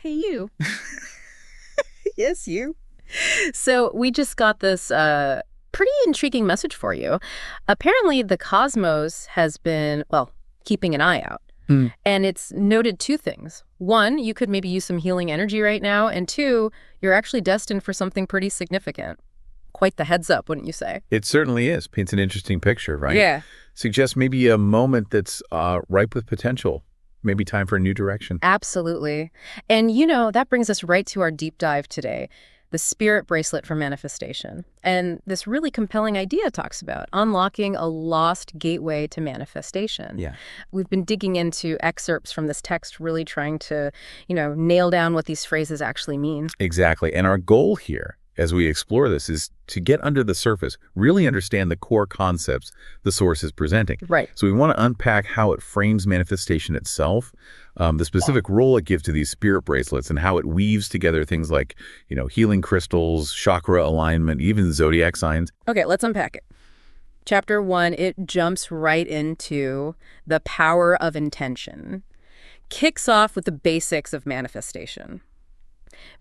Hey, you. Yes, you. So we just got this pretty intriguing message for you. Apparently, the cosmos has been, well, keeping an eye out. Hmm. And it's noted two things. One, you could maybe use some healing energy right now. And two, you're actually destined for something pretty significant. Quite the heads up, wouldn't you say? It certainly is. Paints an interesting picture, right? Yeah. Suggests maybe a moment that's ripe with potential. Maybe time for a new direction. Absolutely. And that brings us right to our deep dive today, the Spirit Bracelet for manifestation. And this really compelling idea talks about unlocking a lost gateway to manifestation. Yeah. We've been digging into excerpts from this text, really trying to, nail down what these phrases actually mean. Exactly. And our goal here, as we explore this, is to get under the surface, really understand the core concepts the source is presenting. Right. So we want to unpack how it frames manifestation itself, the specific role it gives to these spirit bracelets, and how it weaves together things like, healing crystals, chakra alignment, even zodiac signs. Okay, let's unpack it. Chapter 1, it jumps right into the power of intention. Kicks off with the basics of manifestation.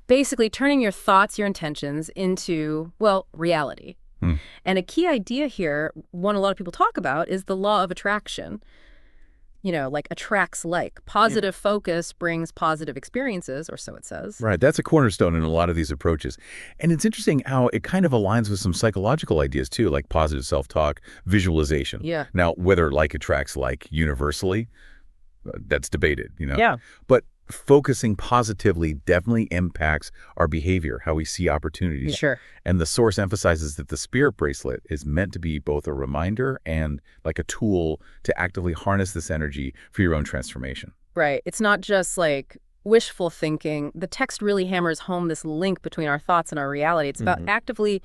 Basically turning your thoughts, your intentions into, well, reality. And a key idea here, one a lot of people talk about, is the law of attraction. Like attracts like. Positive focus brings positive experiences, or so it says. Right. That's a cornerstone in a lot of these approaches. And it's interesting how it kind of aligns with some psychological ideas, too, like positive self-talk, visualization. Yeah. Now, whether like attracts like universally, that's debated, Yeah. But focusing positively definitely impacts our behavior, how we see opportunities. Sure. And the source emphasizes that the spirit bracelet is meant to be both a reminder and like a tool to actively harness this energy for your own transformation. Right. It's not just like wishful thinking. The text really hammers home this link between our thoughts and our reality. It's about actively,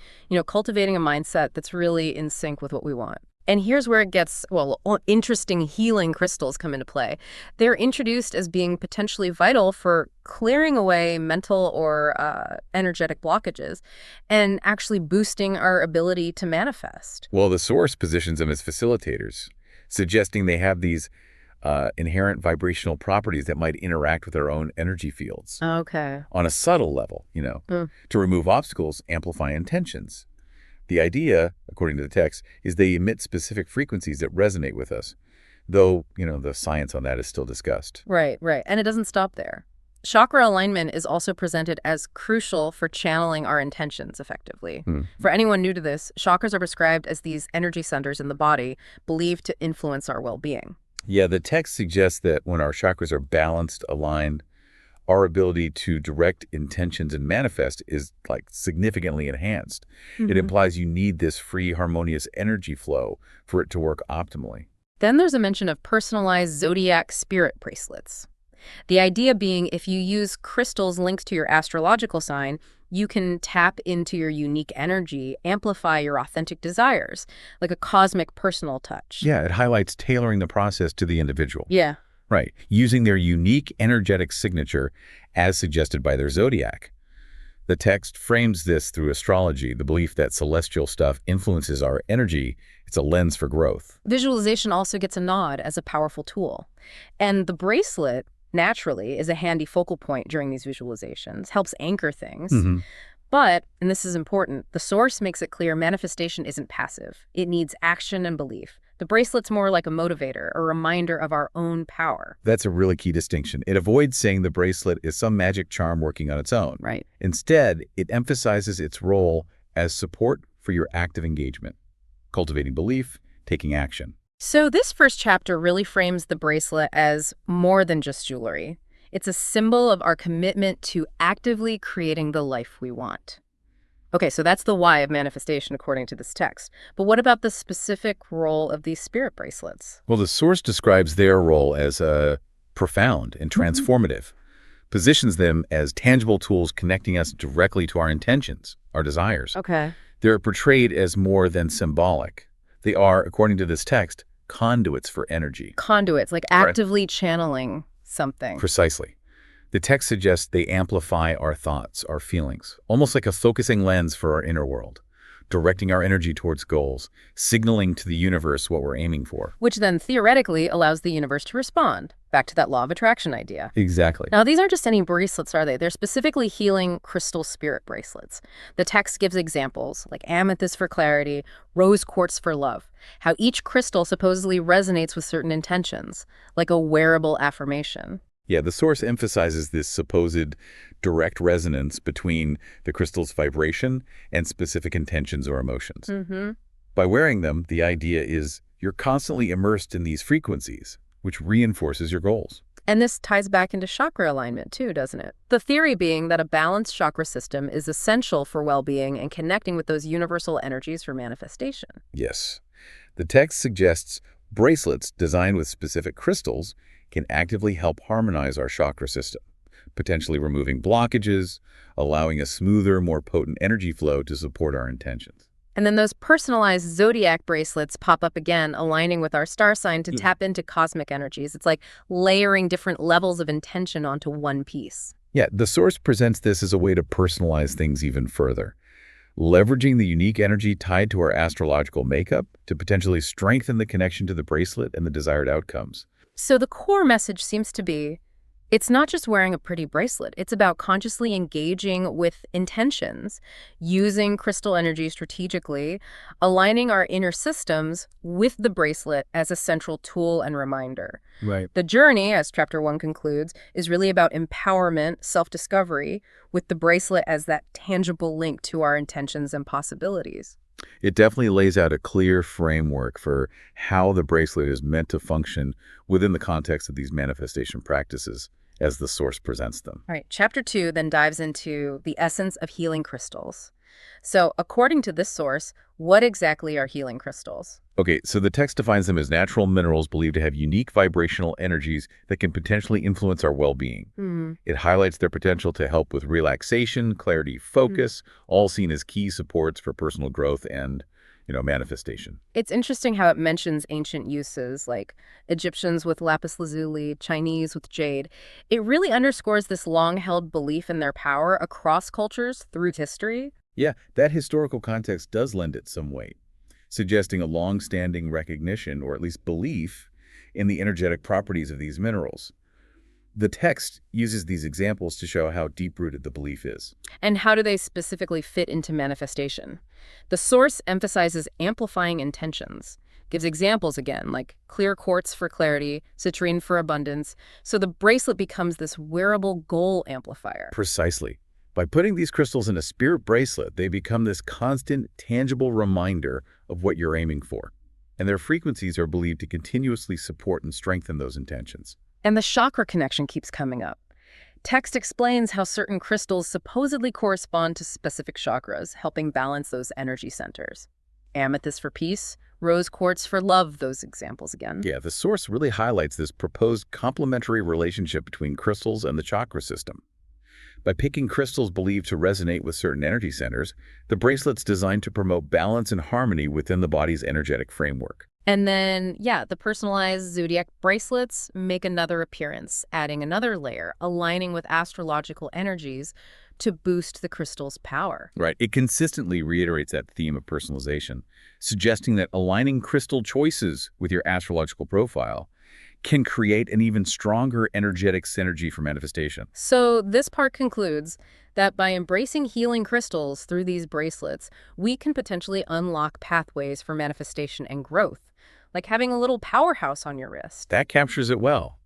cultivating a mindset that's really in sync with what we want. And here's where it gets, well, interesting healing crystals come into play. They're introduced as being potentially vital for clearing away mental or energetic blockages and actually boosting our ability to manifest. Well, the source positions them as facilitators, suggesting they have these inherent vibrational properties that might interact with our own energy fields. Okay. On a subtle level, to remove obstacles, amplify intentions. The idea, according to the text, is they emit specific frequencies that resonate with us, though, the science on that is still discussed. Right. And it doesn't stop there. Chakra alignment is also presented as crucial for channeling our intentions effectively. For anyone new to this, chakras are described as these energy centers in the body believed to influence our well-being. Yeah, the text suggests that when our chakras are balanced, aligned, our ability to direct intentions and manifest is significantly enhanced. It implies you need this free, harmonious energy flow for it to work optimally. Then there's a mention of personalized zodiac spirit bracelets. The idea being if you use crystals linked to your astrological sign, you can tap into your unique energy, amplify your authentic desires, like a cosmic personal touch. Yeah, it highlights tailoring the process to the individual. Yeah. Right, using their unique energetic signature as suggested by their zodiac. The text frames this through astrology, the belief that celestial stuff influences our energy. It's a lens for growth. Visualization also gets a nod as a powerful tool. And the bracelet, naturally, is a handy focal point during these visualizations, helps anchor things. But, and this is important, the source makes it clear manifestation isn't passive. It needs action and belief. The bracelet's more like a motivator, a reminder of our own power. That's a really key distinction. It avoids saying the bracelet is some magic charm working on its own. Right. Instead, it emphasizes its role as support for your active engagement, cultivating belief, taking action. So this first chapter really frames the bracelet as more than just jewelry. It's a symbol of our commitment to actively creating the life we want. Okay, so that's the why of manifestation according to this text. But what about the specific role of these spirit bracelets? Well, the source describes their role as profound and transformative, positions them as tangible tools connecting us directly to our intentions, our desires. Okay. They're portrayed as more than symbolic. They are, according to this text, conduits for energy. Conduits, like actively channeling something. Precisely. The text suggests they amplify our thoughts, our feelings, almost like a focusing lens for our inner world, directing our energy towards goals, signaling to the universe what we're aiming for. Which then theoretically allows the universe to respond. Back to that law of attraction idea. Exactly. Now, these aren't just any bracelets, are they? They're specifically healing crystal spirit bracelets. The text gives examples, like amethyst for clarity, rose quartz for love, how each crystal supposedly resonates with certain intentions, like a wearable affirmation. Yeah, the source emphasizes this supposed direct resonance between the crystal's vibration and specific intentions or emotions. By wearing them, the idea is you're constantly immersed in these frequencies, which reinforces your goals. And this ties back into chakra alignment too, doesn't it? The theory being that a balanced chakra system is essential for well-being and connecting with those universal energies for manifestation. Yes. The text suggests bracelets designed with specific crystals can actively help harmonize our chakra system, potentially removing blockages, allowing a smoother, more potent energy flow to support our intentions. And then those personalized zodiac bracelets pop up again, aligning with our star sign to tap into cosmic energies. It's like layering different levels of intention onto one piece. Yeah, the source presents this as a way to personalize things even further, leveraging the unique energy tied to our astrological makeup to potentially strengthen the connection to the bracelet and the desired outcomes. So the core message seems to be, it's not just wearing a pretty bracelet. It's about consciously engaging with intentions, using crystal energy strategically, aligning our inner systems with the bracelet as a central tool and reminder. Right. The journey, as Chapter 1 concludes, is really about empowerment, self-discovery, with the bracelet as that tangible link to our intentions and possibilities. It definitely lays out a clear framework for how the bracelet is meant to function within the context of these manifestation practices as the source presents them. All right, Chapter 2 then dives into the essence of healing crystals. So according to this source, what exactly are healing crystals? Okay, so the text defines them as natural minerals believed to have unique vibrational energies that can potentially influence our well-being. It highlights their potential to help with relaxation, clarity, focus, all seen as key supports for personal growth and, manifestation. It's interesting how it mentions ancient uses, like Egyptians with lapis lazuli, Chinese with jade. It really underscores this long-held belief in their power across cultures through history. Yeah, that historical context does lend it some weight, suggesting a long-standing recognition, or at least belief, in the energetic properties of these minerals. The text uses these examples to show how deep-rooted the belief is. And how do they specifically fit into manifestation? The source emphasizes amplifying intentions, gives examples again, like clear quartz for clarity, citrine for abundance, so the bracelet becomes this wearable goal amplifier. Precisely. By putting these crystals in a spirit bracelet, they become this constant, tangible reminder of what you're aiming for. And their frequencies are believed to continuously support and strengthen those intentions. And the chakra connection keeps coming up. Text explains how certain crystals supposedly correspond to specific chakras, helping balance those energy centers. Amethyst for peace, rose quartz for love, those examples again. Yeah, the source really highlights this proposed complementary relationship between crystals and the chakra system. By picking crystals believed to resonate with certain energy centers, the bracelet's designed to promote balance and harmony within the body's energetic framework. And then, the personalized zodiac bracelets make another appearance, adding another layer, aligning with astrological energies to boost the crystal's power. Right. It consistently reiterates that theme of personalization, suggesting that aligning crystal choices with your astrological profile can create an even stronger energetic synergy for manifestation. So this part concludes that by embracing healing crystals through these bracelets, we can potentially unlock pathways for manifestation and growth, like having a little powerhouse on your wrist. That captures it well.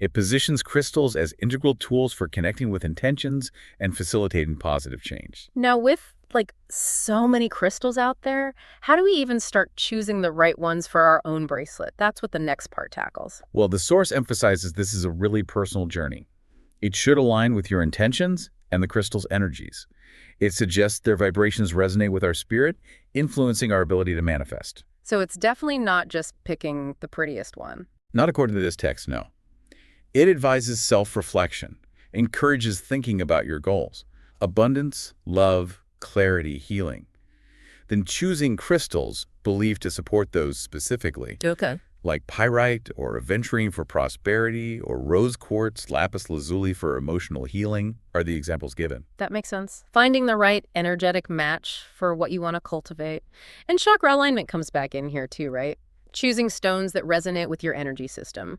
It positions crystals as integral tools for connecting with intentions and facilitating positive change. Now, with so many crystals out there, how do we even start choosing the right ones for our own bracelet? That's what the next part tackles. Well, the source emphasizes this is a really personal journey. It should align with your intentions and the crystal's energies. It suggests their vibrations resonate with our spirit, influencing our ability to manifest. So it's definitely not just picking the prettiest one. Not according to this text, no. It advises self-reflection, encourages thinking about your goals, abundance, love, clarity, healing. Then choosing crystals believed to support those specifically, Okay. like pyrite or aventurine for prosperity or rose quartz, lapis lazuli for emotional healing, are the examples given. That makes sense. Finding the right energetic match for what you want to cultivate. And chakra alignment comes back in here too, right? Choosing stones that resonate with your energy system.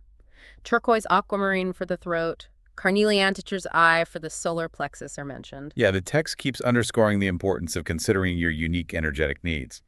Turquoise aquamarine for the throat. Carnelian Teacher's Eye for the solar plexus are mentioned. Yeah, the text keeps underscoring the importance of considering your unique energetic needs.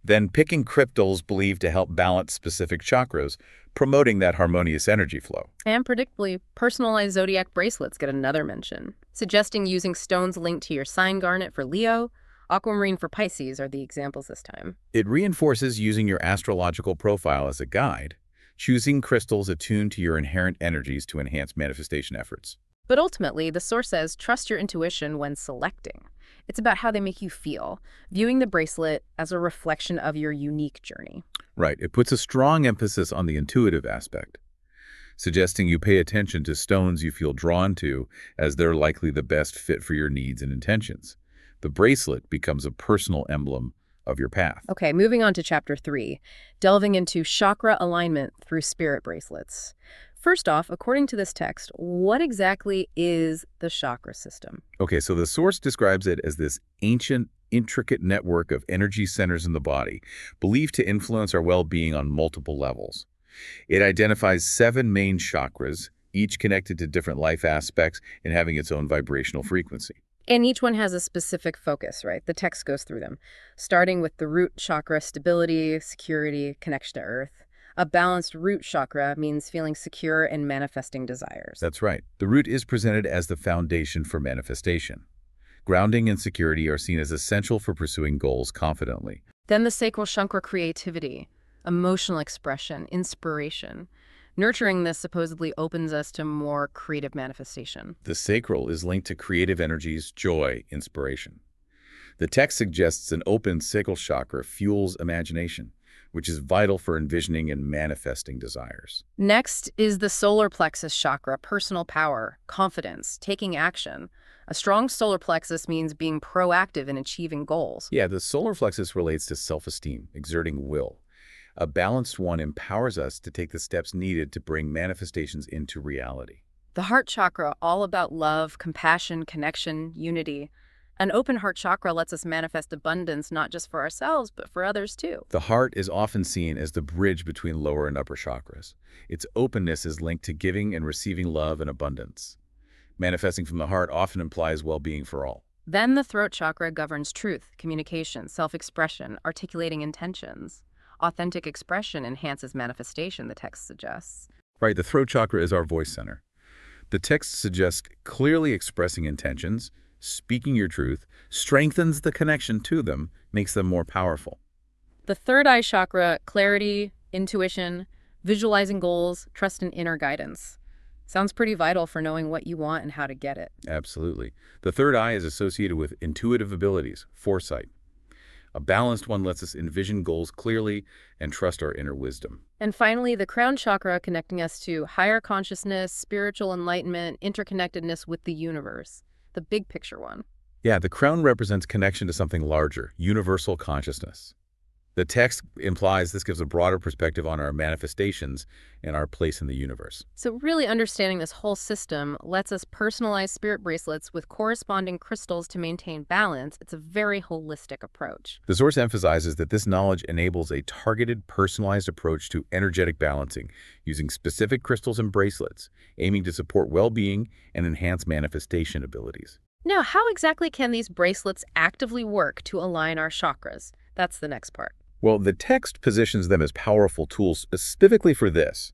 Then picking crystals believed to help balance specific chakras, promoting that harmonious energy flow. And predictably, personalized zodiac bracelets get another mention, suggesting using stones linked to your sign. Garnet for Leo, aquamarine for Pisces are the examples this time. It reinforces using your astrological profile as a guide, choosing crystals attuned to your inherent energies to enhance manifestation efforts. But ultimately, the source says trust your intuition when selecting. It's about how they make you feel, viewing the bracelet as a reflection of your unique journey. Right. It puts a strong emphasis on the intuitive aspect, suggesting you pay attention to stones you feel drawn to as they're likely the best fit for your needs and intentions. The bracelet becomes a personal emblem of your path. Okay, moving on to Chapter 3, delving into chakra alignment through spirit bracelets. First off, according to this text, what exactly is the chakra system? Okay, so the source describes it as this ancient, intricate network of energy centers in the body, believed to influence our well-being on multiple levels. It identifies 7 main chakras, each connected to different life aspects and having its own vibrational frequency. And each one has a specific focus, right? The text goes through them, starting with the root chakra: stability, security, connection to earth. A balanced root chakra means feeling secure and manifesting desires. That's right. The root is presented as the foundation for manifestation. Grounding and security are seen as essential for pursuing goals confidently. Then the sacral chakra: creativity, emotional expression, inspiration. Nurturing this supposedly opens us to more creative manifestation. The sacral is linked to creative energies, joy, inspiration. The text suggests an open sacral chakra fuels imagination, which is vital for envisioning and manifesting desires. Next is the solar plexus chakra: personal power, confidence, taking action. A strong solar plexus means being proactive in achieving goals. Yeah, the solar plexus relates to self-esteem, exerting will. A balanced one empowers us to take the steps needed to bring manifestations into reality. The heart chakra, all about love, compassion, connection, unity. An open heart chakra lets us manifest abundance not just for ourselves, but for others too. The heart is often seen as the bridge between lower and upper chakras. Its openness is linked to giving and receiving love and abundance. Manifesting from the heart often implies well-being for all. Then the throat chakra governs truth, communication, self-expression, articulating intentions. Authentic expression enhances manifestation, the text suggests. Right, the throat chakra is our voice center. The text suggests clearly expressing intentions, speaking your truth, strengthens the connection to them, makes them more powerful. The third eye chakra: clarity, intuition, visualizing goals, trust and inner guidance. Sounds pretty vital for knowing what you want and how to get it. Absolutely. The third eye is associated with intuitive abilities, foresight. A balanced one lets us envision goals clearly and trust our inner wisdom. And finally, the crown chakra, connecting us to higher consciousness, spiritual enlightenment, interconnectedness with the universe. The big picture one. Yeah, the crown represents connection to something larger, universal consciousness. The text implies this gives a broader perspective on our manifestations and our place in the universe. So really understanding this whole system lets us personalize spirit bracelets with corresponding crystals to maintain balance. It's a very holistic approach. The source emphasizes that this knowledge enables a targeted, personalized approach to energetic balancing, using specific crystals and bracelets, aiming to support well-being and enhance manifestation abilities. Now, how exactly can these bracelets actively work to align our chakras? That's the next part. Well, the text positions them as powerful tools specifically for this,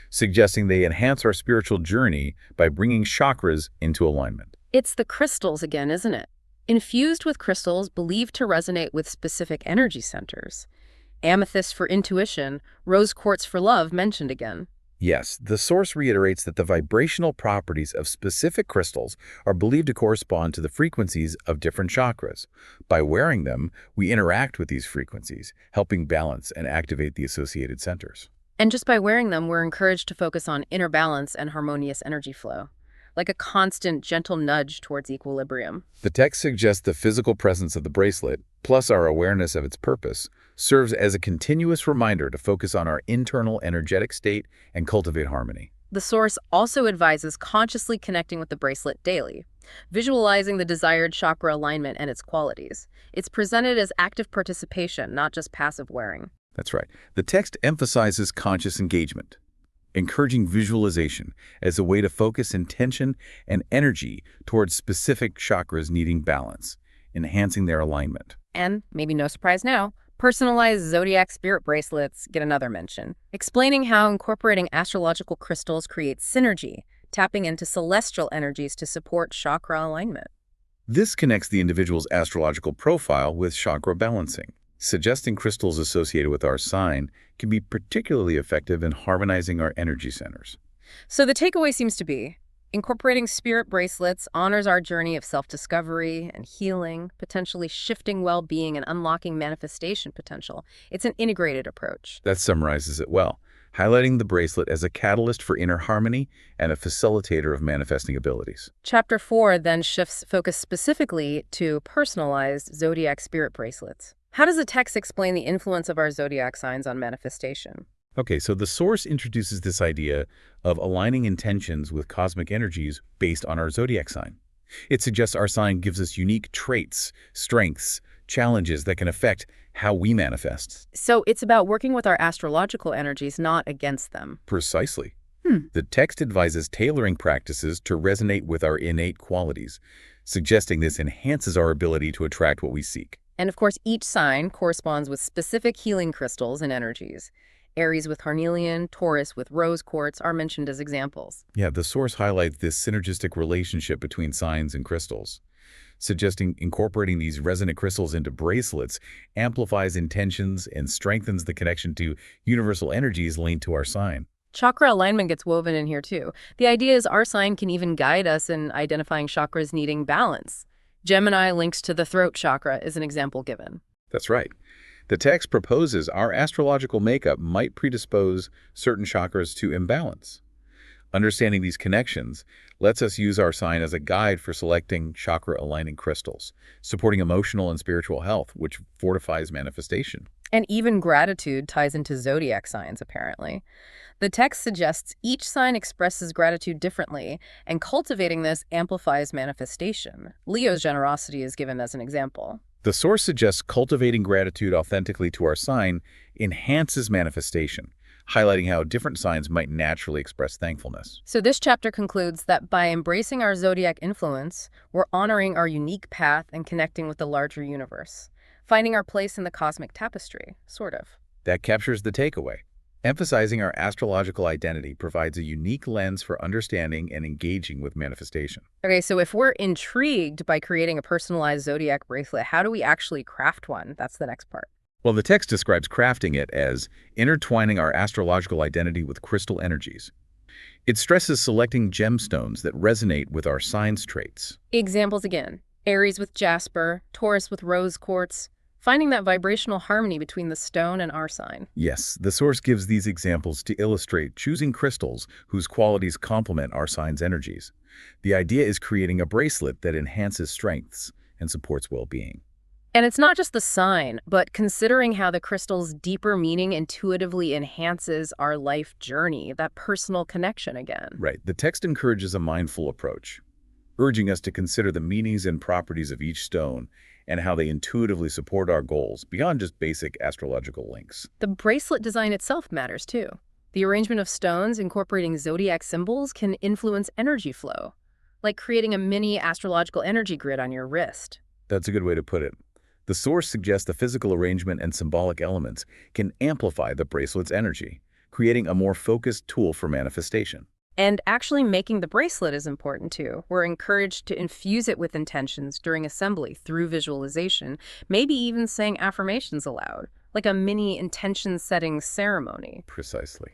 suggesting they enhance our spiritual journey by bringing chakras into alignment. It's the crystals again, isn't it? Infused with crystals believed to resonate with specific energy centers. Amethyst for intuition, rose quartz for love mentioned again. Yes, the source reiterates that the vibrational properties of specific crystals are believed to correspond to the frequencies of different chakras. By wearing them, we interact with these frequencies, helping balance and activate the associated centers. And just by wearing them, we're encouraged to focus on inner balance and harmonious energy flow, like a constant, gentle nudge towards equilibrium. The text suggests the physical presence of the bracelet, plus our awareness of its purpose, serves as a continuous reminder to focus on our internal energetic state and cultivate harmony. The source also advises consciously connecting with the bracelet daily, visualizing the desired chakra alignment and its qualities. It's presented as active participation, not just passive wearing. That's right. The text emphasizes conscious engagement. encouraging visualization as a way to focus intention and energy towards specific chakras needing balance, enhancing their alignment. And, maybe no surprise now, personalized zodiac spirit bracelets get another mention, explaining how incorporating astrological crystals creates synergy, tapping into celestial energies to support chakra alignment. This connects the individual's astrological profile with chakra balancing. Suggesting crystals associated with our sign can be particularly effective in harmonizing our energy centers. So the takeaway seems to be, incorporating spirit bracelets honors our journey of self-discovery and healing, potentially shifting well-being and unlocking manifestation potential. It's an integrated approach. That summarizes it well, highlighting the bracelet as a catalyst for inner harmony and a facilitator of manifesting abilities. Chapter 4 then shifts focus specifically to personalized zodiac spirit bracelets. How does the text explain the influence of our zodiac signs on manifestation? Okay, so the source introduces this idea of aligning intentions with cosmic energies based on our zodiac sign. It suggests our sign gives us unique traits, strengths, challenges that can affect how we manifest. So it's about working with our astrological energies, not against them. Precisely. The text advises tailoring practices to resonate with our innate qualities, suggesting this enhances our ability to attract what we seek. And of course, each sign corresponds with specific healing crystals and energies. Aries with carnelian, Taurus with rose quartz are mentioned as examples. Yeah, the source highlights this synergistic relationship between signs and crystals, suggesting incorporating these resonant crystals into bracelets amplifies intentions and strengthens the connection to universal energies linked to our sign. Chakra alignment gets woven in here too. The idea is our sign can even guide us in identifying chakras needing balance. Gemini links to the throat chakra is an example given. That's right. The text proposes our astrological makeup might predispose certain chakras to imbalance. Understanding these connections lets us use our sign as a guide for selecting chakra-aligning crystals, supporting emotional and spiritual health, which fortifies manifestation. And even gratitude ties into zodiac signs, apparently. The text suggests each sign expresses gratitude differently, and cultivating this amplifies manifestation. Leo's generosity is given as an example. The source suggests cultivating gratitude authentically to our sign enhances manifestation, highlighting how different signs might naturally express thankfulness. So this chapter concludes that by embracing our zodiac influence, we're honoring our unique path and connecting with the larger universe, finding our place in the cosmic tapestry, sort of. That captures the takeaway. Emphasizing our astrological identity provides a unique lens for understanding and engaging with manifestation. Okay, so if we're intrigued by creating a personalized zodiac bracelet, how do we actually craft one? That's the next part. Well, the text describes crafting it as intertwining our astrological identity with crystal energies. It stresses selecting gemstones that resonate with our sign's traits. Examples again. Aries with jasper, Taurus with rose quartz, finding that vibrational harmony between the stone and our sign. Yes, the source gives these examples to illustrate choosing crystals whose qualities complement our sign's energies. The idea is creating a bracelet that enhances strengths and supports well-being. And it's not just the sign, but considering how the crystal's deeper meaning intuitively enhances our life journey, that personal connection again. Right. The text encourages a mindful approach, urging us to consider the meanings and properties of each stone and how they intuitively support our goals beyond just basic astrological links. The bracelet design itself matters too. The arrangement of stones incorporating zodiac symbols can influence energy flow, like creating a mini astrological energy grid on your wrist. That's a good way to put it. The source suggests the physical arrangement and symbolic elements can amplify the bracelet's energy, creating a more focused tool for manifestation. And actually making the bracelet is important too. We're encouraged to infuse it with intentions during assembly through visualization, maybe even saying affirmations aloud, like a mini intention-setting ceremony. Precisely.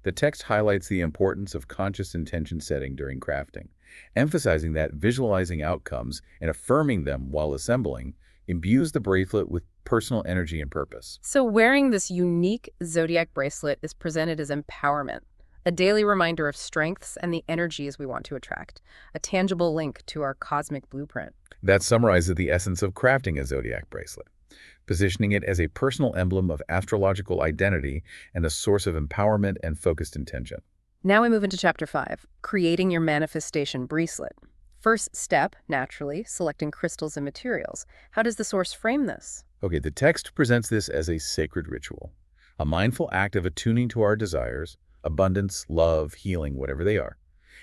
The text highlights the importance of conscious intention setting during crafting, emphasizing that visualizing outcomes and affirming them while assembling imbues the bracelet with personal energy and purpose. So wearing this unique zodiac bracelet is presented as empowerment, a daily reminder of strengths and the energies we want to attract, a tangible link to our cosmic blueprint. That summarizes the essence of crafting a zodiac bracelet, positioning it as a personal emblem of astrological identity and a source of empowerment and focused intention. Now we move into Chapter 5, creating your manifestation bracelet. First step, naturally, selecting crystals and materials. How does the source frame this? Okay, the text presents this as a sacred ritual, a mindful act of attuning to our desires, abundance, love, healing, whatever they are.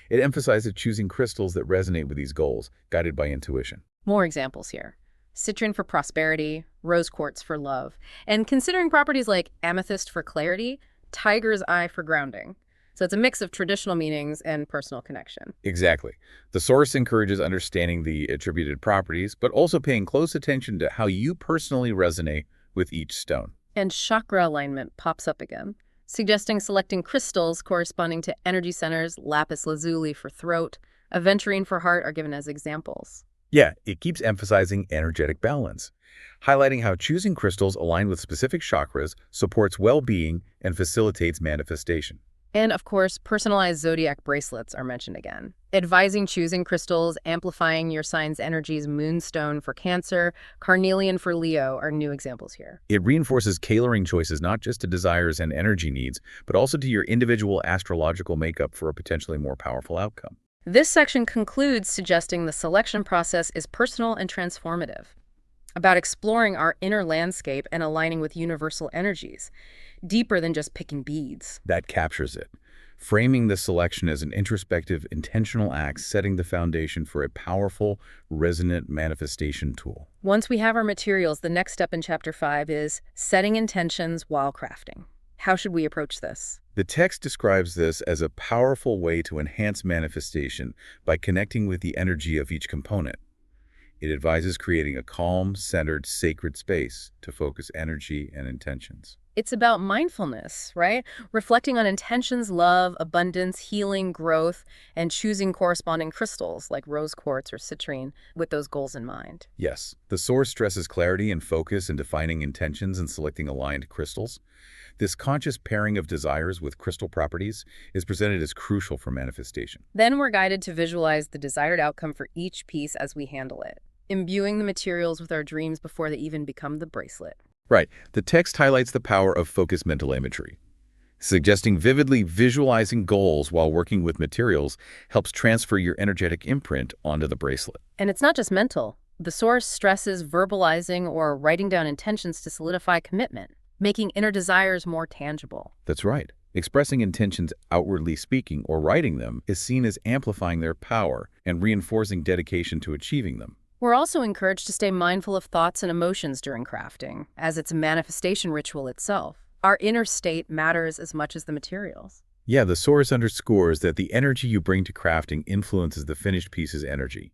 It emphasizes choosing crystals that resonate with these goals, guided by intuition. More examples here. Citrine for prosperity, rose quartz for love, and considering properties like amethyst for clarity, tiger's eye for grounding. So it's a mix of traditional meanings and personal connection. Exactly. The source encourages understanding the attributed properties, but also paying close attention to how you personally resonate with each stone. And chakra alignment pops up again, suggesting selecting crystals corresponding to energy centers. Lapis lazuli for throat, aventurine for heart are given as examples. Yeah, it keeps emphasizing energetic balance, highlighting how choosing crystals aligned with specific chakras supports well-being and facilitates manifestation. And of course, personalized zodiac bracelets are mentioned again, advising choosing crystals, amplifying your sign's energies. Moonstone for Cancer, carnelian for Leo are new examples here. It reinforces tailoring choices not just to desires and energy needs, but also to your individual astrological makeup for a potentially more powerful outcome. This section concludes suggesting the selection process is personal and transformative, about exploring our inner landscape and aligning with universal energies, deeper than just picking beads. That captures it, framing the selection as an introspective, intentional act, setting the foundation for a powerful, resonant manifestation tool. Once we have our materials, the next step in Chapter 5 is setting intentions while crafting. How should we approach this? The text describes this as a powerful way to enhance manifestation by connecting with the energy of each component. It advises creating a calm, centered, sacred space to focus energy and intentions. It's about mindfulness, right? Reflecting on intentions, love, abundance, healing, growth, and choosing corresponding crystals like rose quartz or citrine with those goals in mind. Yes, the source stresses clarity and focus in defining intentions and selecting aligned crystals. This conscious pairing of desires with crystal properties is presented as crucial for manifestation. Then we're guided to visualize the desired outcome for each piece as we handle it, imbuing the materials with our dreams before they even become the bracelet. Right. The text highlights the power of focused mental imagery. Suggesting vividly visualizing goals while working with materials helps transfer your energetic imprint onto the bracelet. And it's not just mental. The source stresses verbalizing or writing down intentions to solidify commitment, making inner desires more tangible. That's right. Expressing intentions outwardly speaking or writing them is seen as amplifying their power and reinforcing dedication to achieving them. We're also encouraged to stay mindful of thoughts and emotions during crafting, as it's a manifestation ritual itself. Our inner state matters as much as the materials. Yeah, the source underscores that the energy you bring to crafting influences the finished piece's energy.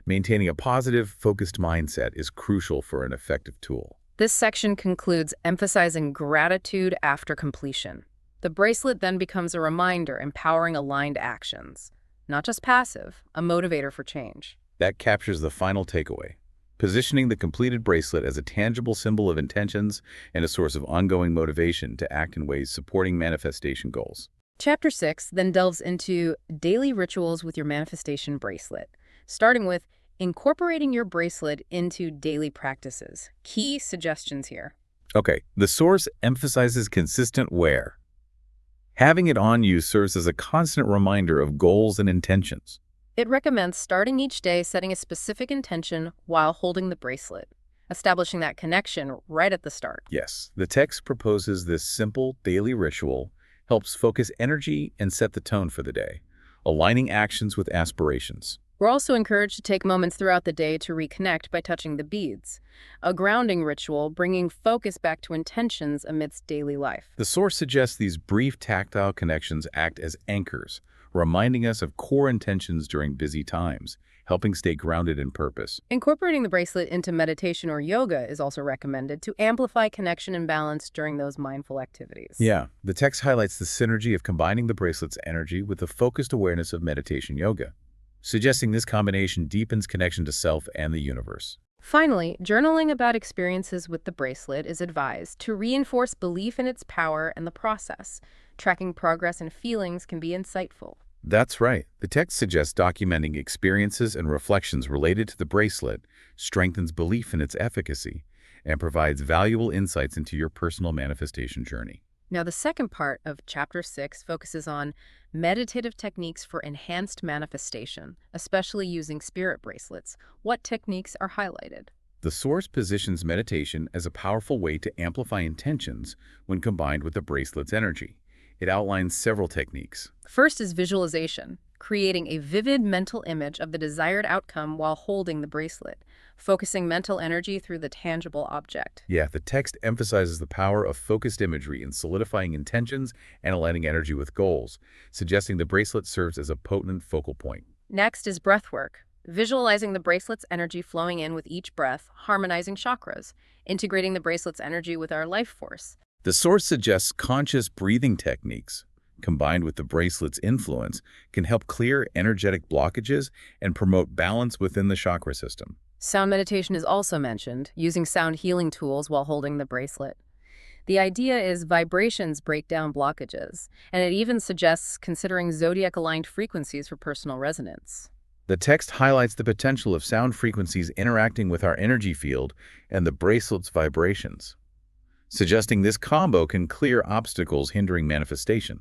Maintaining a positive, focused mindset is crucial for an effective tool. This section concludes emphasizing gratitude after completion. The bracelet then becomes a reminder, empowering aligned actions. Not just passive, a motivator for change. That captures the final takeaway, positioning the completed bracelet as a tangible symbol of intentions and a source of ongoing motivation to act in ways supporting manifestation goals. Chapter 6 then delves into daily rituals with your manifestation bracelet, starting with incorporating your bracelet into daily practices. Key suggestions here. Okay, the source emphasizes consistent wear. Having it on you serves as a constant reminder of goals and intentions. It recommends starting each day setting a specific intention while holding the bracelet, establishing that connection right at the start. Yes, the text proposes this simple daily ritual helps focus energy and set the tone for the day, aligning actions with aspirations. We're also encouraged to take moments throughout the day to reconnect by touching the beads, a grounding ritual bringing focus back to intentions amidst daily life. The source suggests these brief tactile connections act as anchors, reminding us of core intentions during busy times, helping stay grounded in purpose. Incorporating the bracelet into meditation or yoga is also recommended to amplify connection and balance during those mindful activities. Yeah, the text highlights the synergy of combining the bracelet's energy with the focused awareness of meditation yoga, suggesting this combination deepens connection to self and the universe. Finally, journaling about experiences with the bracelet is advised to reinforce belief in its power and the process. Tracking progress and feelings can be insightful. That's right. The text suggests documenting experiences and reflections related to the bracelet strengthens belief in its efficacy and provides valuable insights into your personal manifestation journey. Now, the second part of Chapter 6 focuses on meditative techniques for enhanced manifestation, especially using spirit bracelets. What techniques are highlighted? The source positions meditation as a powerful way to amplify intentions when combined with the bracelet's energy, It outlines several techniques. First is visualization, creating a vivid mental image of the desired outcome while holding the bracelet, focusing mental energy through the tangible object. Yeah, the text emphasizes the power of focused imagery in solidifying intentions and aligning energy with goals, suggesting the bracelet serves as a potent focal point. Next is breathwork, visualizing the bracelet's energy flowing in with each breath, harmonizing chakras, integrating the bracelet's energy with our life force. The source suggests conscious breathing techniques, combined with the bracelet's influence, can help clear energetic blockages and promote balance within the chakra system. Sound meditation is also mentioned, using sound healing tools while holding the bracelet. The idea is vibrations break down blockages, and it even suggests considering zodiac-aligned frequencies for personal resonance. The text highlights the potential of sound frequencies interacting with our energy field and the bracelet's vibrations, suggesting this combo can clear obstacles hindering manifestation.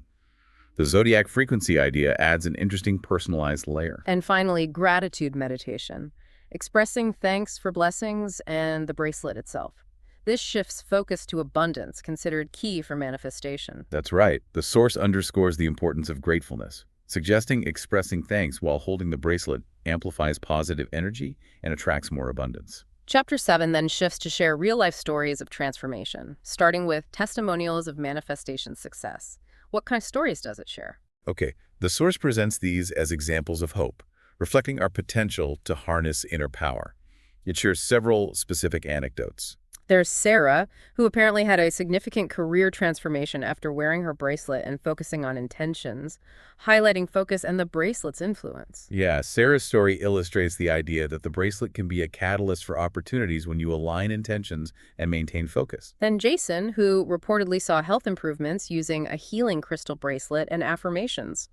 The zodiac frequency idea adds an interesting personalized layer. And finally, gratitude meditation, expressing thanks for blessings and the bracelet itself. This shifts focus to abundance, considered key for manifestation. That's right. The source underscores the importance of gratefulness, suggesting expressing thanks while holding the bracelet amplifies positive energy and attracts more abundance. Chapter 7 then shifts to share real-life stories of transformation, starting with testimonials of manifestation success. What kind of stories does it share? Okay, the source presents these as examples of hope, reflecting our potential to harness inner power. It shares several specific anecdotes. There's Sarah, who apparently had a significant career transformation after wearing her bracelet and focusing on intentions, highlighting focus and the bracelet's influence. Yeah, Sarah's story illustrates the idea that the bracelet can be a catalyst for opportunities when you align intentions and maintain focus. Then Jason, who reportedly saw health improvements using a healing crystal bracelet and affirmations,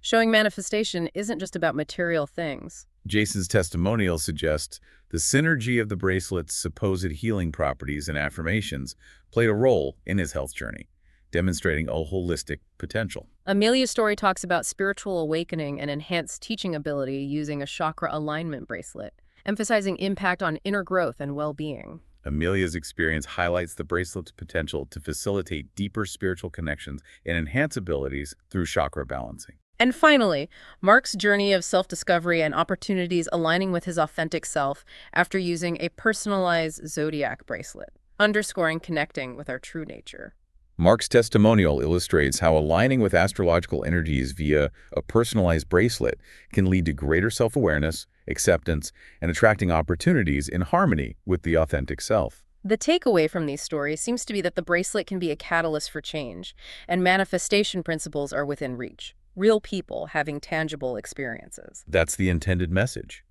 showing manifestation isn't just about material things. Jason's testimonial suggests the synergy of the bracelet's supposed healing properties and affirmations played a role in his health journey, demonstrating a holistic potential. Amelia's story talks about spiritual awakening and enhanced teaching ability using a chakra alignment bracelet, emphasizing impact on inner growth and well-being. Amelia's experience highlights the bracelet's potential to facilitate deeper spiritual connections and enhance abilities through chakra balancing. And finally, Mark's journey of self-discovery and opportunities aligning with his authentic self after using a personalized zodiac bracelet, underscoring connecting with our true nature. Mark's testimonial illustrates how aligning with astrological energies via a personalized bracelet can lead to greater self-awareness, acceptance, and attracting opportunities in harmony with the authentic self. The takeaway from these stories seems to be that the bracelet can be a catalyst for change, and manifestation principles are within reach. Real people having tangible experiences. That's the intended message.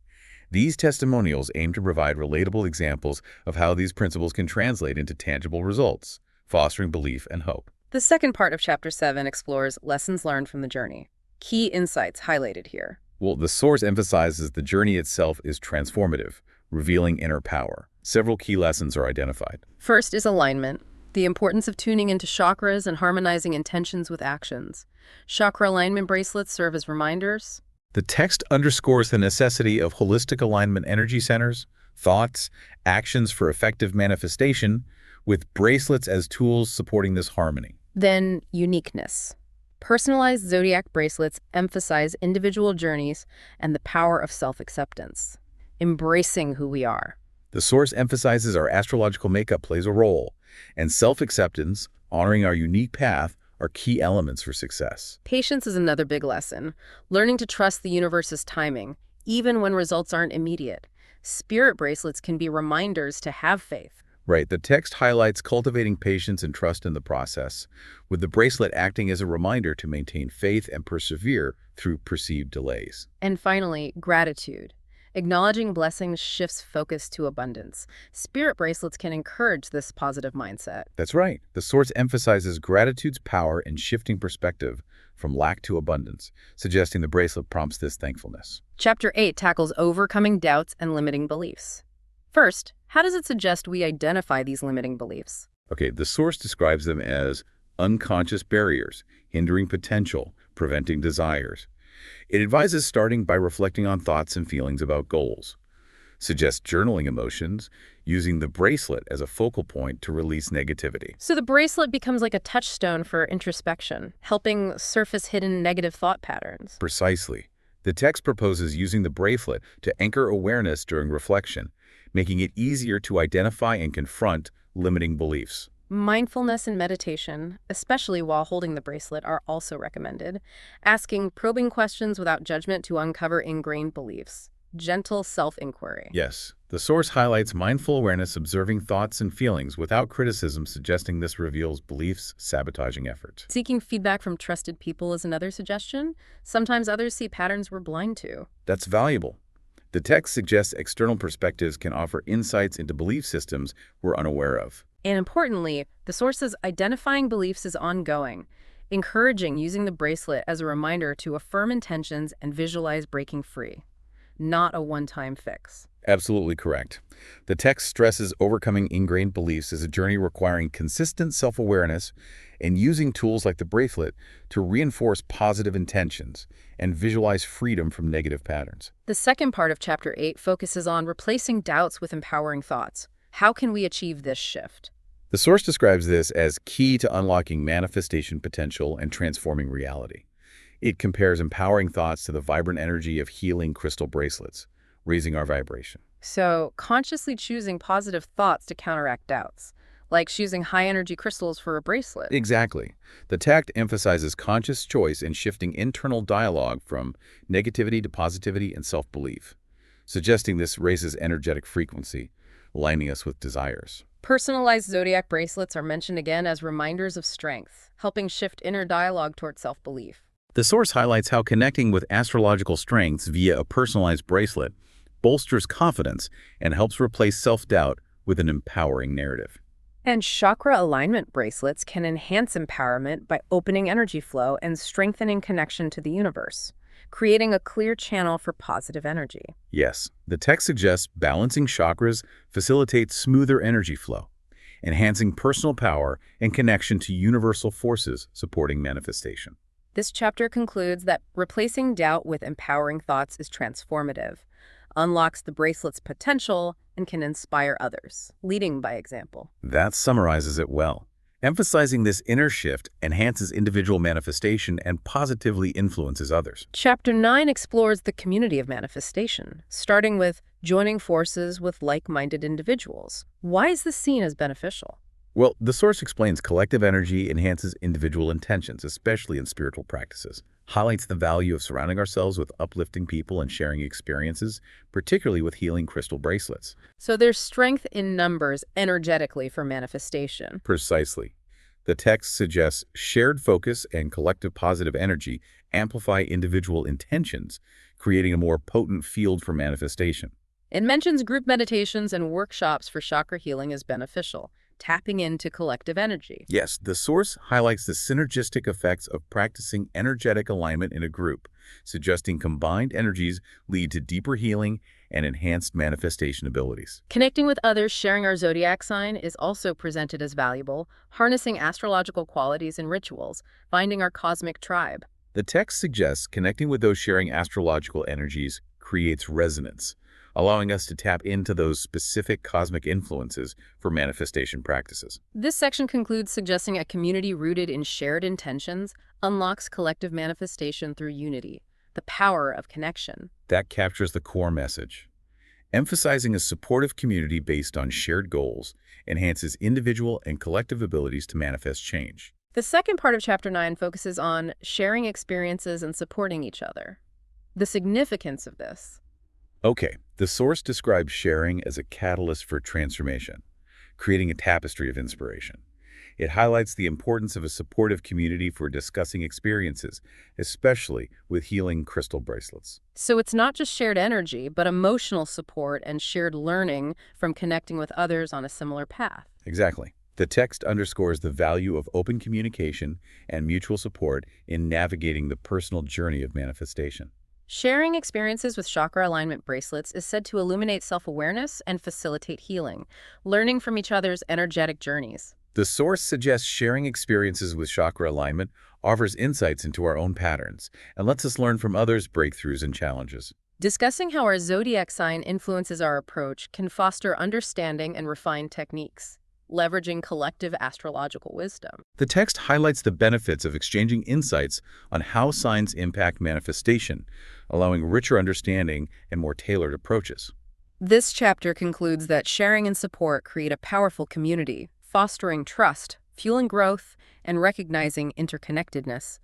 These testimonials aim to provide relatable examples of how these principles can translate into tangible results, fostering belief and hope. The second part of Chapter 7 explores lessons learned from the journey. Key insights highlighted here. Well, the source emphasizes the journey itself is transformative, revealing inner power. Several key lessons are identified. First is alignment. The importance of tuning into chakras and harmonizing intentions with actions. Chakra alignment bracelets serve as reminders. The text underscores the necessity of holistic alignment energy centers, thoughts, actions for effective manifestation, with bracelets as tools supporting this harmony. Then, uniqueness. Personalized zodiac bracelets emphasize individual journeys and the power of self-acceptance, embracing who we are. The source emphasizes our astrological makeup plays a role, and self-acceptance, honoring our unique path, are key elements for success. Patience is another big lesson. Learning to trust the universe's timing, even when results aren't immediate. Spirit bracelets can be reminders to have faith. Right, the text highlights cultivating patience and trust in the process, with the bracelet acting as a reminder to maintain faith and persevere through perceived delays. And finally, gratitude. Acknowledging blessings shifts focus to abundance. Spirit bracelets can encourage this positive mindset. That's right. The source emphasizes gratitude's power in shifting perspective from lack to abundance, suggesting the bracelet prompts this thankfulness. Chapter 8 tackles overcoming doubts and limiting beliefs. First, how does it suggest we identify these limiting beliefs? Okay, the source describes them as unconscious barriers, hindering potential, preventing desires. It advises starting by reflecting on thoughts and feelings about goals. suggests journaling emotions, using the bracelet as a focal point to release negativity. So the bracelet becomes like a touchstone for introspection, helping surface hidden negative thought patterns. Precisely. The text proposes using the bracelet to anchor awareness during reflection, making it easier to identify and confront limiting beliefs. Mindfulness and meditation, especially while holding the bracelet, are also recommended. Asking probing questions without judgment to uncover ingrained beliefs. Gentle self-inquiry. Yes, the source highlights mindful awareness, observing thoughts and feelings without criticism, suggesting this reveals beliefs sabotaging effort. Seeking feedback from trusted people is another suggestion. Sometimes others see patterns we're blind to. That's valuable. The text suggests external perspectives can offer insights into belief systems we're unaware of. And importantly, the source says identifying beliefs is ongoing, encouraging using the bracelet as a reminder to affirm intentions and visualize breaking free, not a one-time fix. Absolutely correct. The text stresses overcoming ingrained beliefs as a journey requiring consistent self-awareness and using tools like the bracelet to reinforce positive intentions and visualize freedom from negative patterns. The second part of Chapter 8 focuses on replacing doubts with empowering thoughts. How can we achieve this shift? The source describes this as key to unlocking manifestation potential and transforming reality. It compares empowering thoughts to the vibrant energy of healing crystal bracelets, raising our vibration. So, consciously choosing positive thoughts to counteract doubts, like choosing high-energy crystals for a bracelet. Exactly. The text emphasizes conscious choice in shifting internal dialogue from negativity to positivity and self-belief, suggesting this raises energetic frequency, aligning us with desires. Personalized zodiac bracelets are mentioned again as reminders of strength, helping shift inner dialogue toward self-belief. The source highlights how connecting with astrological strengths via a personalized bracelet bolsters confidence and helps replace self-doubt with an empowering narrative. And chakra alignment bracelets can enhance empowerment by opening energy flow and strengthening connection to the universe, creating a clear channel for positive energy. Yes, the text suggests balancing chakras facilitates smoother energy flow, enhancing personal power and connection to universal forces supporting manifestation. This chapter concludes that replacing doubt with empowering thoughts is transformative, unlocks the bracelet's potential, and can inspire others, leading by example. That summarizes it well. Emphasizing this inner shift enhances individual manifestation and positively influences others. Chapter 9 explores the community of manifestation, starting with joining forces with like-minded individuals. Why is this seen as beneficial? Well, the source explains collective energy enhances individual intentions, especially in spiritual practices, highlights the value of surrounding ourselves with uplifting people and sharing experiences, particularly with healing crystal bracelets. So there's strength in numbers energetically for manifestation. Precisely. The text suggests shared focus and collective positive energy amplify individual intentions, creating a more potent field for manifestation. It mentions group meditations and workshops for chakra healing as beneficial, tapping into collective energy. Yes, the source highlights the synergistic effects of practicing energetic alignment in a group, suggesting combined energies lead to deeper healing and enhanced manifestation abilities. Connecting with others sharing our zodiac sign is also presented as valuable, harnessing astrological qualities in rituals, finding our cosmic tribe. The text suggests connecting with those sharing astrological energies creates resonance, allowing us to tap into those specific cosmic influences for manifestation practices. This section concludes suggesting a community rooted in shared intentions unlocks collective manifestation through unity, the power of connection. That captures the core message. Emphasizing a supportive community based on shared goals enhances individual and collective abilities to manifest change. The second part of Chapter 9 focuses on sharing experiences and supporting each other. The significance of this. Okay, the source describes sharing as a catalyst for transformation, creating a tapestry of inspiration. It highlights the importance of a supportive community for discussing experiences, especially with healing crystal bracelets. So it's not just shared energy, but emotional support and shared learning from connecting with others on a similar path. Exactly. The text underscores the value of open communication and mutual support in navigating the personal journey of manifestation. Sharing experiences with chakra alignment bracelets is said to illuminate self-awareness and facilitate healing, learning from each other's energetic journeys. The source suggests sharing experiences with chakra alignment offers insights into our own patterns and lets us learn from others' breakthroughs and challenges. Discussing how our zodiac sign influences our approach can foster understanding and refine techniques, leveraging collective astrological wisdom. The text highlights the benefits of exchanging insights on how signs impact manifestation, allowing richer understanding and more tailored approaches. This chapter concludes that sharing and support create a powerful community, fostering trust, fueling growth, and recognizing interconnectedness.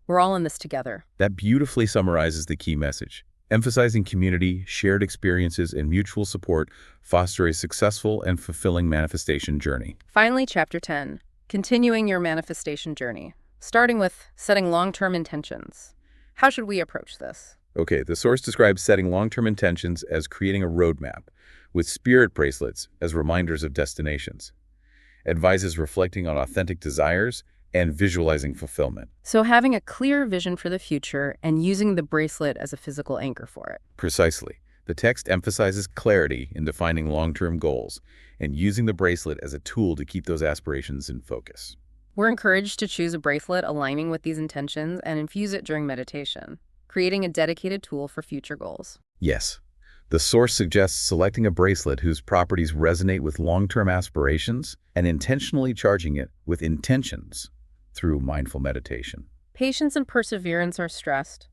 We're all in this together. That beautifully summarizes the key message. Emphasizing community, shared experiences, and mutual support foster a successful and fulfilling manifestation journey. Finally, Chapter 10, continuing your manifestation journey, starting with setting long-term intentions. How should we approach this? Okay, the source describes setting long-term intentions as creating a roadmap, with spirit bracelets as reminders of destinations. Advises reflecting on authentic desires and visualizing fulfillment. So having a clear vision for the future and using the bracelet as a physical anchor for it. Precisely. The text emphasizes clarity in defining long-term goals and using the bracelet as a tool to keep those aspirations in focus. We're encouraged to choose a bracelet aligning with these intentions and infuse it during meditation, creating a dedicated tool for future goals. Yes. The source suggests selecting a bracelet whose properties resonate with long-term aspirations and intentionally charging it with intentions through mindful meditation. Patience and perseverance are stressed,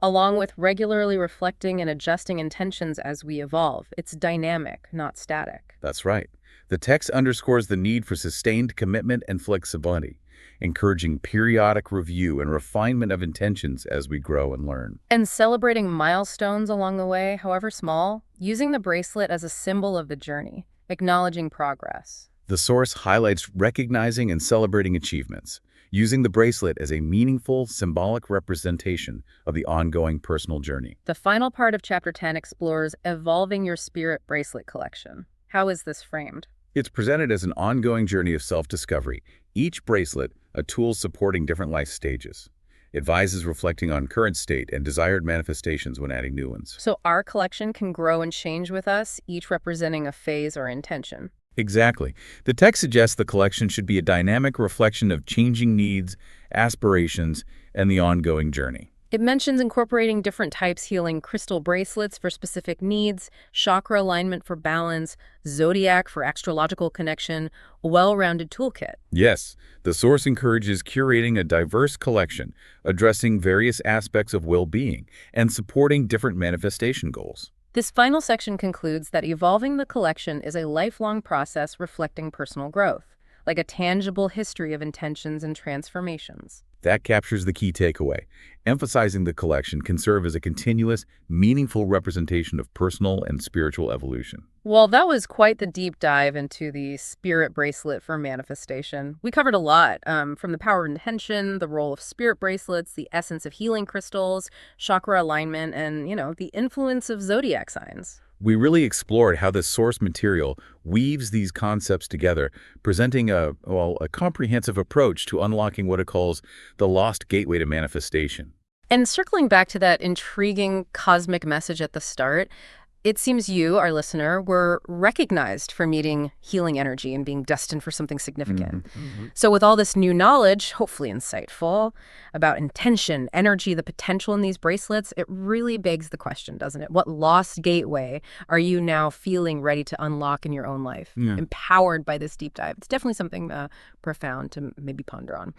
along with regularly reflecting and adjusting intentions as we evolve. It's dynamic, not static. That's right. The text underscores the need for sustained commitment and flexibility, encouraging periodic review and refinement of intentions as we grow and learn. And celebrating milestones along the way, however small, using the bracelet as a symbol of the journey, acknowledging progress. The source highlights recognizing and celebrating achievements, using the bracelet as a meaningful, symbolic representation of the ongoing personal journey. The final part of Chapter 10 explores evolving your spirit bracelet collection. How is this framed? It's presented as an ongoing journey of self-discovery, each bracelet a tool supporting different life stages. Advises reflecting on current state and desired manifestations when adding new ones. So our collection can grow and change with us, each representing a phase or intention. Exactly. The text suggests the collection should be a dynamic reflection of changing needs, aspirations, and the ongoing journey. It mentions incorporating different types, healing crystal bracelets for specific needs, chakra alignment for balance, zodiac for astrological connection, a well-rounded toolkit. Yes, the source encourages curating a diverse collection, addressing various aspects of well-being, and supporting different manifestation goals. This final section concludes that evolving the collection is a lifelong process reflecting personal growth, like a tangible history of intentions and transformations. That captures the key takeaway. Emphasizing the collection can serve as a continuous, meaningful representation of personal and spiritual evolution. Well, that was quite the deep dive into the spirit bracelet for manifestation. We covered a lot, from the power of intention, the role of spirit bracelets, the essence of healing crystals, chakra alignment, and, the influence of zodiac signs. We really explored how this source material weaves these concepts together, presenting a comprehensive approach to unlocking what it calls the lost gateway to manifestation. And circling back to that intriguing cosmic message at the start, it seems you, our listener, were recognized for meeting healing energy and being destined for something significant. So with all this new knowledge, hopefully insightful, about intention, energy, the potential in these bracelets, it really begs the question, doesn't it? What lost gateway are you now feeling ready to unlock in your own life, empowered by this deep dive? It's definitely something profound to maybe ponder on.